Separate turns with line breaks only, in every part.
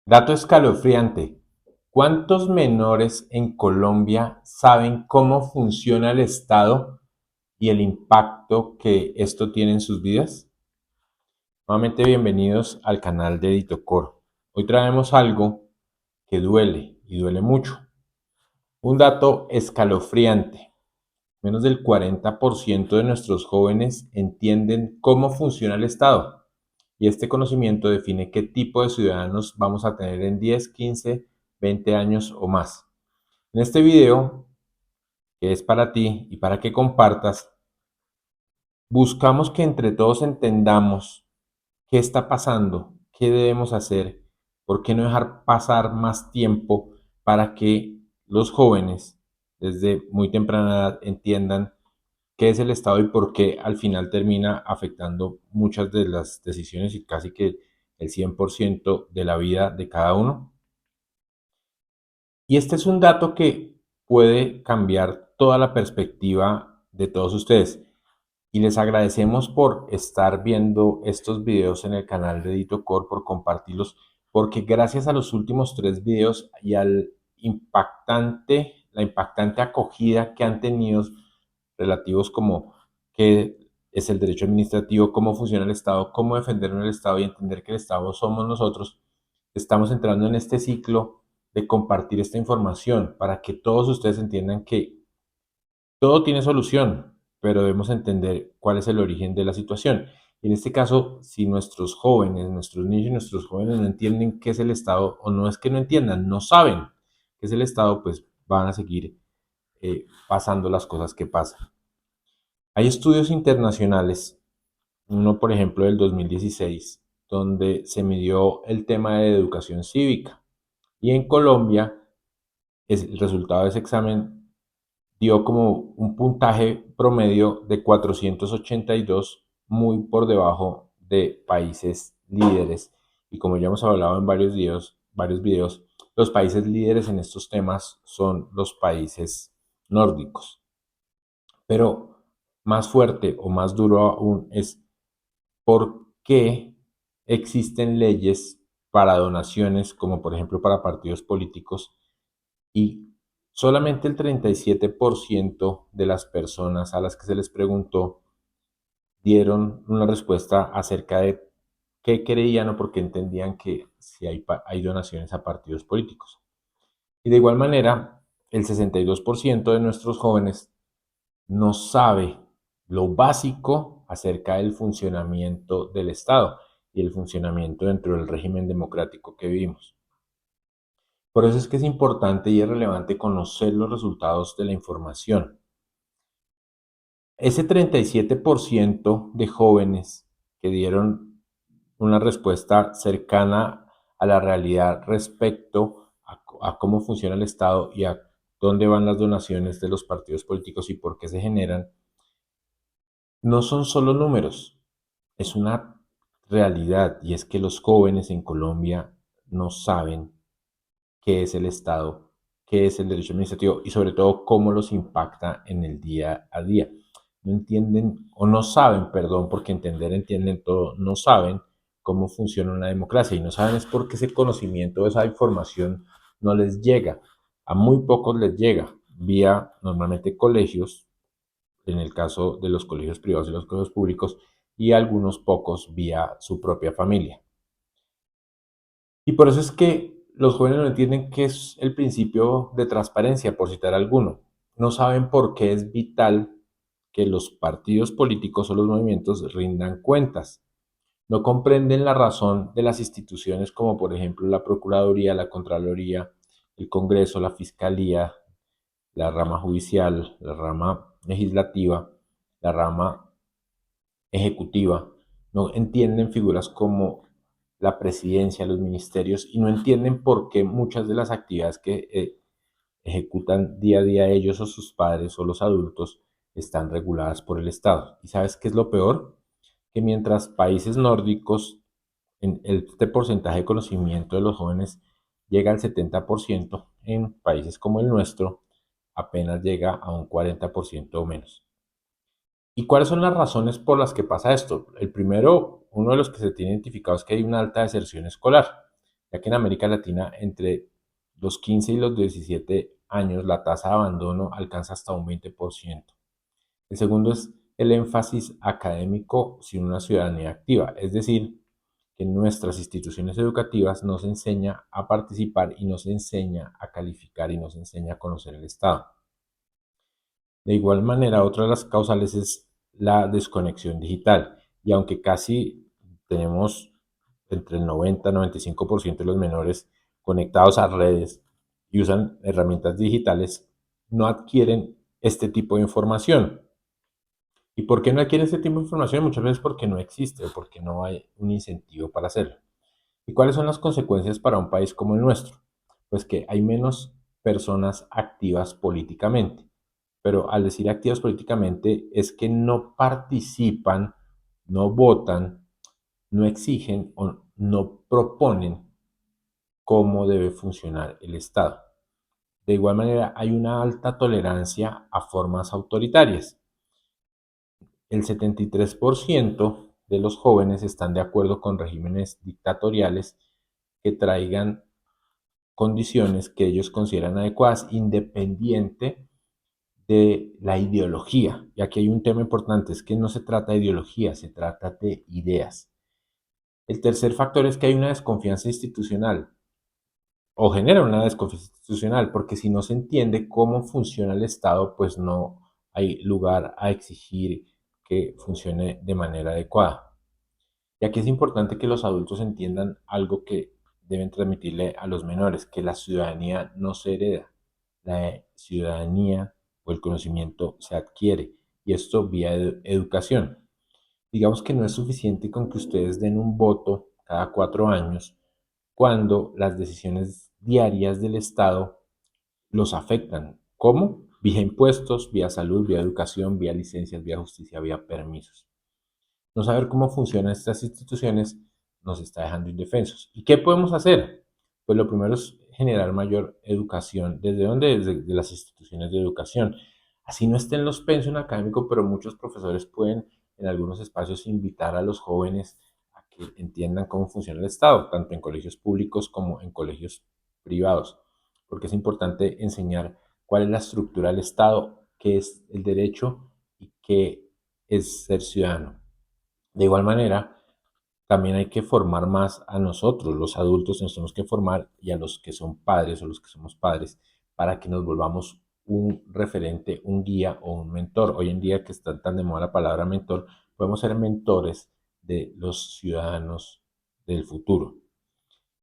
Dato escalofriante. ¿Cuántos menores en Colombia saben cómo funciona el Estado y el impacto que esto tiene en sus vidas? Nuevamente bienvenidos al canal de Editocor. Hoy traemos algo que duele y duele mucho. Un dato escalofriante. Menos del 40% de nuestros jóvenes entienden cómo funciona el Estado. Y este conocimiento define qué tipo de ciudadanos vamos a tener en 10, 15, 20 años o más. En este video, que es para ti y para que compartas, buscamos que entre todos entendamos qué está pasando, qué debemos hacer, por qué no dejar pasar más tiempo para que los jóvenes desde muy temprana edad entiendan qué es el Estado y por qué al final termina afectando muchas de las decisiones y casi que el 100% de la vida de cada uno. Y este es un dato que puede cambiar toda la perspectiva de todos ustedes. Y les agradecemos por estar viendo estos videos en el canal de Editocor, por compartirlos, porque gracias a los últimos 3 videos y la impactante acogida que han tenido relativos como qué es el derecho administrativo, cómo funciona el Estado, cómo defender el Estado y entender que el Estado somos nosotros, estamos entrando en este ciclo de compartir esta información para que todos ustedes entiendan que todo tiene solución, pero debemos entender cuál es el origen de la situación. Y en este caso, si nuestros jóvenes, nuestros niños y nuestros jóvenes no entienden qué es el Estado, o no es que no entiendan, no saben qué es el Estado, pues van a seguir pasando las cosas que pasan. Hay estudios internacionales, uno por ejemplo del 2016, donde se midió el tema de educación cívica. Y en Colombia, el resultado de ese examen dio como un puntaje promedio de 482, muy por debajo de países líderes. Y como ya hemos hablado en varios videos, los países líderes en estos temas son los países nórdicos. Pero más fuerte o más duro aún es por qué existen leyes para donaciones, como por ejemplo para partidos políticos, y solamente el 37% de las personas a las que se les preguntó dieron una respuesta acerca de qué creían o por qué entendían que si hay donaciones a partidos políticos. Y de igual manera, el 62% de nuestros jóvenes no sabe lo básico acerca del funcionamiento del Estado y el funcionamiento dentro del régimen democrático que vivimos. Por eso es que es importante y es relevante conocer los resultados de la información. Ese 37% de jóvenes que dieron una respuesta cercana a la realidad respecto a cómo funciona el Estado y a dónde van las donaciones de los partidos políticos y por qué se generan, no son solo números, es una realidad, y es que los jóvenes en Colombia no saben qué es el Estado, qué es el derecho administrativo y sobre todo cómo los impacta en el día a día. No entienden o no saben, perdón, porque entender entienden todo, no saben cómo funciona una democracia y no saben es porque ese conocimiento, esa información no les llega. A muy pocos les llega vía normalmente colegios, en el caso de los colegios privados y los colegios públicos, y algunos pocos vía su propia familia. Y por eso es que los jóvenes no entienden qué es el principio de transparencia, por citar alguno. No saben por qué es vital que los partidos políticos o los movimientos rindan cuentas. No comprenden la razón de las instituciones como por ejemplo la Procuraduría, la Contraloría, el Congreso, la Fiscalía, la rama judicial, la rama legislativa, la rama ejecutiva. No entienden figuras como la presidencia, los ministerios, y no entienden por qué muchas de las actividades que ejecutan día a día ellos o sus padres o los adultos están reguladas por el Estado. ¿Y sabes qué es lo peor? Que mientras países nórdicos, en este porcentaje de conocimiento de los jóvenes llega al 70%, en países como el nuestro apenas llega a un 40% o menos. ¿Y cuáles son las razones por las que pasa esto? El primero, uno de los que se tiene identificado es que hay una alta deserción escolar. ya que en América Latina entre los 15 y los 17 años la tasa de abandono alcanza hasta un 20%. El segundo es el énfasis académico sin una ciudadanía activa, es decir, que en nuestras instituciones educativas nos enseña a participar y nos enseña a calificar y nos enseña a conocer el Estado. De igual manera, otra de las causales es la desconexión digital. Y aunque casi tenemos entre el 90 y 95% de los menores conectados a redes y usan herramientas digitales, no adquieren este tipo de información. ¿Y por qué no adquieren este tipo de información? Muchas veces porque no existe o porque no hay un incentivo para hacerlo. ¿Y cuáles son las consecuencias para un país como el nuestro? Pues que hay menos personas activas políticamente. Pero al decir activas políticamente es que no participan, no votan, no exigen o no proponen cómo debe funcionar el Estado. De igual manera, hay una alta tolerancia a formas autoritarias. El 73% de los jóvenes están de acuerdo con regímenes dictatoriales que traigan condiciones que ellos consideran adecuadas, independiente de la ideología. Y aquí hay un tema importante, es que no se trata de ideología, se trata de ideas. El tercer factor es que hay una desconfianza institucional o genera una desconfianza institucional, porque si no se entiende cómo funciona el Estado, pues no hay lugar a exigir que funcione de manera adecuada. Y aquí es importante que los adultos entiendan algo que deben transmitirle a los menores, que la ciudadanía no se hereda, la ciudadanía o el conocimiento se adquiere, y esto vía educación. Digamos que no es suficiente con que ustedes den un voto cada 4 años cuando las decisiones diarias del Estado los afectan. ¿Cómo? Vía impuestos, vía salud, vía educación, vía licencias, vía justicia, vía permisos. No saber cómo funcionan estas instituciones nos está dejando indefensos. ¿Y qué podemos hacer? Pues lo primero es generar mayor educación. ¿Desde dónde? Desde las instituciones de educación. Así no estén los pensión académicos, pero muchos profesores pueden en algunos espacios invitar a los jóvenes a que entiendan cómo funciona el Estado, tanto en colegios públicos como en colegios privados, porque es importante enseñar cuál es la estructura del Estado, qué es el derecho y qué es ser ciudadano. De igual manera, también hay que formar más a nosotros, los adultos, nos tenemos que formar y a los que son padres o los que somos padres para que nos volvamos un referente, un guía o un mentor. Hoy en día que está tan de moda la palabra mentor, podemos ser mentores de los ciudadanos del futuro.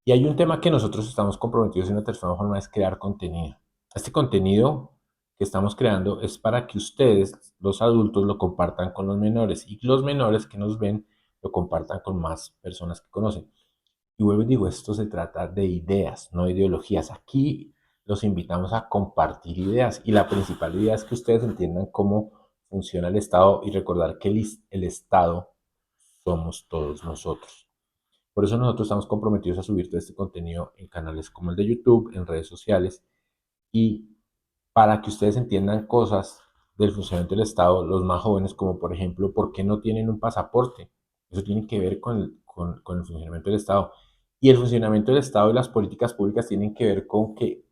Y hay un tema que nosotros estamos comprometidos en la tercera forma, es crear contenido. Este contenido que estamos creando es para que ustedes, los adultos, lo compartan con los menores y los menores que nos ven lo compartan con más personas que conocen. Y vuelvo y digo, esto se trata de ideas, no de ideologías. Aquí los invitamos a compartir ideas y la principal idea es que ustedes entiendan cómo funciona el Estado y recordar que el Estado somos todos nosotros. Por eso nosotros estamos comprometidos a subir todo este contenido en canales como el de YouTube, en redes sociales y para que ustedes entiendan cosas del funcionamiento del Estado, los más jóvenes, como por ejemplo, ¿por qué no tienen un pasaporte? Eso tiene que ver con el funcionamiento del Estado. Y el funcionamiento del Estado y las políticas públicas tienen que ver con que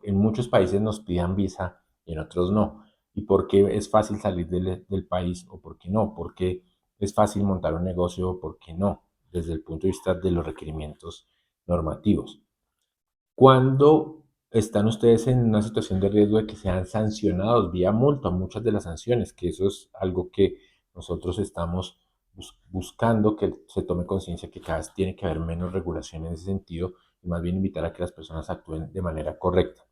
en muchos países nos pidan visa y en otros no. Y por qué es fácil salir del país o por qué no. Por qué es fácil montar un negocio o por qué no, desde el punto de vista de los requerimientos normativos. ¿Cuándo están ustedes en una situación de riesgo de que sean sancionados vía multa? Muchas de las sanciones, que eso es algo que nosotros estamos buscando que se tome conciencia que cada vez tiene que haber menos regulación en ese sentido y más bien invitar a que las personas actúen de manera correcta.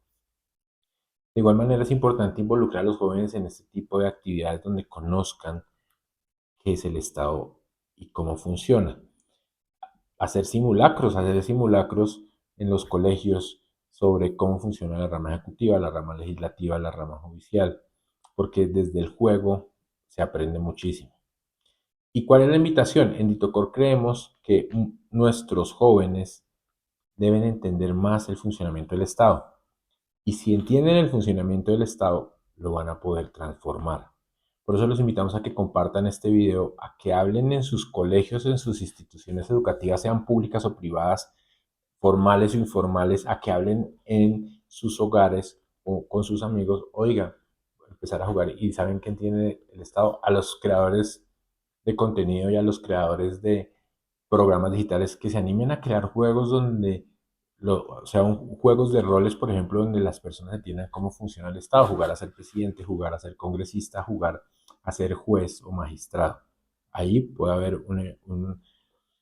De igual manera es importante involucrar a los jóvenes en este tipo de actividades donde conozcan qué es el Estado y cómo funciona. Hacer simulacros en los colegios sobre cómo funciona la rama ejecutiva, la rama legislativa, la rama judicial, porque desde el juego se aprende muchísimo. ¿Y cuál es la invitación? En Ditocor creemos que nuestros jóvenes deben entender más el funcionamiento del Estado. Y si entienden el funcionamiento del Estado, lo van a poder transformar. Por eso los invitamos a que compartan este video, a que hablen en sus colegios, en sus instituciones educativas, sean públicas o privadas, formales o informales, a que hablen en sus hogares o con sus amigos. Oiga, empezar a jugar. Y saben quién tiene el Estado, a los creadores de contenido y a los creadores de programas digitales que se animen a crear juegos donde, o sea, juegos de roles, por ejemplo, donde las personas entiendan cómo funciona el Estado, jugar a ser presidente, jugar a ser congresista, jugar a ser juez o magistrado. Ahí puede haber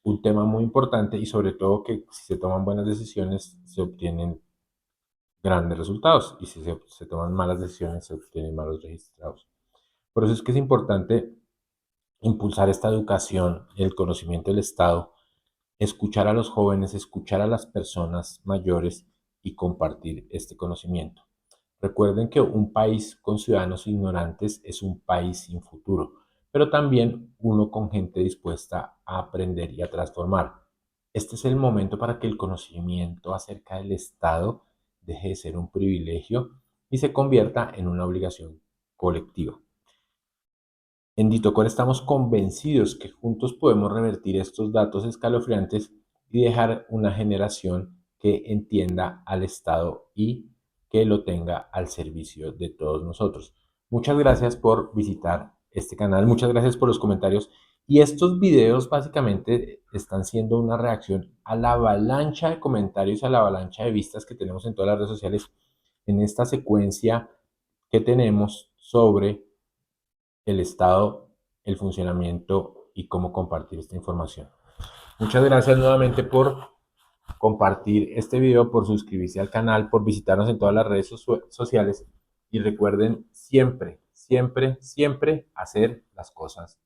un tema muy importante y sobre todo que si se toman buenas decisiones se obtienen grandes resultados y si se toman malas decisiones se obtienen malos resultados. Por eso es que es importante impulsar esta educación, el conocimiento del Estado, escuchar a los jóvenes, escuchar a las personas mayores y compartir este conocimiento. Recuerden que un país con ciudadanos ignorantes es un país sin futuro, pero también uno con gente dispuesta a aprender y a transformar. Este es el momento para que el conocimiento acerca del Estado deje de ser un privilegio y se convierta en una obligación colectiva. En Ditocor estamos convencidos que juntos podemos revertir estos datos escalofriantes y dejar una generación que entienda al Estado y que lo tenga al servicio de todos nosotros. Muchas gracias por visitar este canal, muchas gracias por los comentarios y estos videos básicamente están siendo una reacción a la avalancha de comentarios, a la avalancha de vistas que tenemos en todas las redes sociales en esta secuencia que tenemos sobre el Estado, el funcionamiento y cómo compartir esta información. Muchas gracias nuevamente por compartir este video, por suscribirse al canal, por visitarnos en todas las redes sociales y recuerden siempre, siempre, siempre hacer las cosas